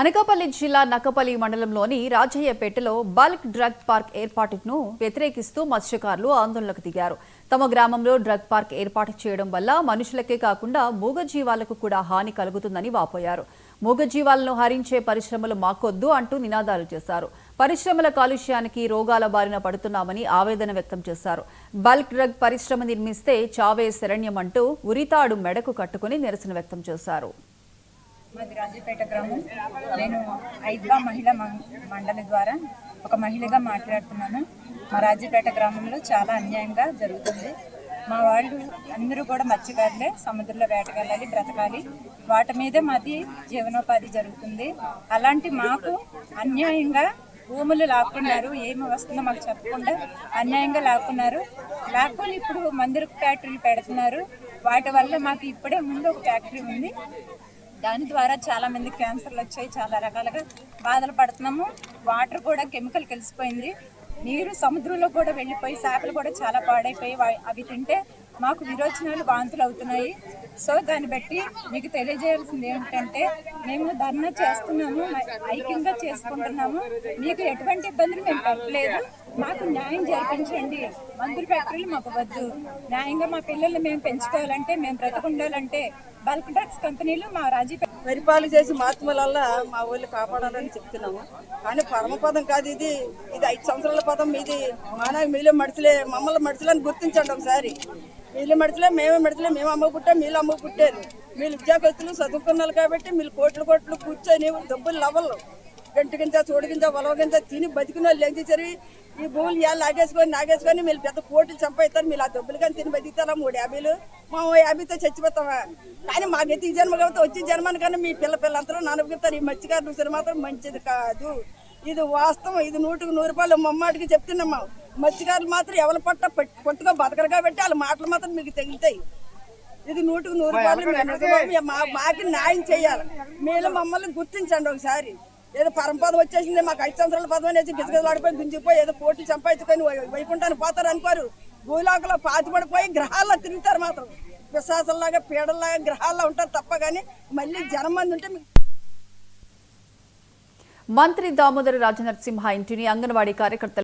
అనకాపల్లి జిల్లా నక్కపల్లి మండలంలోని రాజయ్యపేటలో bulk drug park ఏర్పాటును వ్యతిరేకిస్తూ మత్స్యకారులు ఆందోళనకు దిగారు. తమ గ్రామంలో డ్రగ్ పార్క్ ఏర్పాటు చేయడం వల్ల మనుషులకే కాకుండా మూగజీవాలకు కూడా హాని కలుగుతుందని వాపోయారు. మూగజీవాలను హరించే పరిశ్రమలు మాకొద్దు అంటూ నినాదాలు చేశారు. పరిశ్రమల కాలుష్యానికి రోగాల బారిన పడుతున్నామని ఆవేదన వ్యక్తం చేశారు. బల్క్ డ్రగ్ పరిశ్రమ నిర్మిస్తే చావే శరణ్యమంటూ ఉరితాడు మెడకు కట్టుకుని నిరసన వ్యక్తం చేశారు. మాది రాజపేట గ్రామం. నేను ఐద్వా మహిళా మండలి ద్వారా ఒక మహిళగా మాట్లాడుతున్నాను. మా రాజపేట గ్రామంలో చాలా అన్యాయంగా జరుగుతుంది. మా వాళ్ళు అందరూ కూడా మత్స్యకారులే, సముద్రంలో వేటకెళ్ళాలి, బ్రతకాలి, వాటి మీదే మాది జీవనోపాధి జరుగుతుంది. అలాంటి మాకు అన్యాయంగా భూములు లాక్కున్నారు. ఏమి వస్తుందో మాకు చెప్పకుండా అన్యాయంగా లాక్కొని ఇప్పుడు మందుల ఫ్యాక్టరీలు పెడుతున్నారు. వాటి వల్ల మాకు ఇప్పుడే ముందు ఒక ఫ్యాక్టరీ ఉంది, దాని ద్వారా చాలా మంది క్యాన్సర్లు వచ్చాయి, చాలా రకాలుగా బాధలు పడుతున్నాము. వాటర్ కూడా కెమికల్ కలిసిపోయింది, నీరు సముద్రంలో కూడా వెళ్ళిపోయి చేపలు కూడా చాలా పాడైపోయి అవి తింటే మాకు విరోచనాలు, వాంతులు అవుతున్నాయి. సో దాన్ని బట్టి మీకు తెలియజేయాల్సింది ఏమిటంటే, మేము ధర్నా చేస్తున్నాము, ఐక్యంగా చేసుకుంటున్నాము. మీకు ఎటువంటి ఇబ్బందులు మేము పెట్టలేదు, మాకు న్యాయం జరిపించండి. మందుల ఫ్యాక్టరీలు మాకు వద్దు. న్యాయంగా మా పిల్లల్ని మేము పెంచుకోవాలంటే, మేము బ్రతకుండాలంటే బల్క్ డ్రగ్స్ కంపెనీలు మా పరిపాలన చేసి మార్చడం వల్ల మా ఊళ్ళో కాపాడాలని చెప్తున్నాము. కానీ పరమపదం కాదు ఇది. 5 సంవత్సరాల పదం. ఇది మీలో మడిచిలే, మమ్మల్ని మడిచిలని గుర్తించండి ఒకసారి. వీళ్ళు మడిచిలే, మేమే మడిచిలే, మేము అమ్మ పుట్టాం, మీరు అమ్మ పుట్టారు. మీరు విద్యార్థులు చదువుకున్నారు కాబట్టి మీరు కోట్లు కూర్చొని డబ్బులు లవలు గంట గింజ, చోటు గింజ, వలవ గింజ తిని బతికిన వాళ్ళు ఏం చేశారు? ఈ భూములు ఇవాళ నాగేసుకొని మీరు పెద్ద కోట్లు సంపాదిస్తారు. మీరు ఆ డబ్బులు కానీ తిని బతికితారా? 350 మా 50తో చచ్చిపోతామా? కానీ మాకైతే ఈ జన్మ కాబట్టి వచ్చే జన్మని కానీ మీ పిల్లలంతా నానబుతారు. ఈ మత్స్యకారులు చూసారు మాత్రం మంచిది కాదు. ఇది వాస్తవం. ఇది 100కు 100 రూపాయలు మమ్మాటికి చెప్తున్నామ్మా. మత్స్యకారులు మాత్రం ఎవరి పట్టుగా బతకరు కాబట్టి వాళ్ళ మాటలు మాత్రం మీకు తగులుతాయి. ఇది 100కు 100 రూపాయలు మాకు న్యాయం చేయాలి. మీరు మమ్మల్ని గుర్తించండి ఒకసారి. ఏదో పరమపదం వచ్చేసింది, మాకు 5 సంవత్సరాల పదం అనేసి గిజగిజలాడిపోయి గుంజిపోయి ఏదో కోట్లు సంపాదించుకొని వైకుంఠాన్ని పోతారు అనుకోరు. భూలోకంలో పాతిపడిపోయి గ్రహాల్లో తిరుగుతారు మాత్రం. విశ్వాసంలాగా పీడల్లాగా గ్రహాల్లో ఉంటారు తప్ప కానీ మళ్ళీ జనం మంది ఉంటే. మంత్రి దామోదర రాజనరసింహ ఇంటిని అంగన్వాడీ కార్యకర్తలు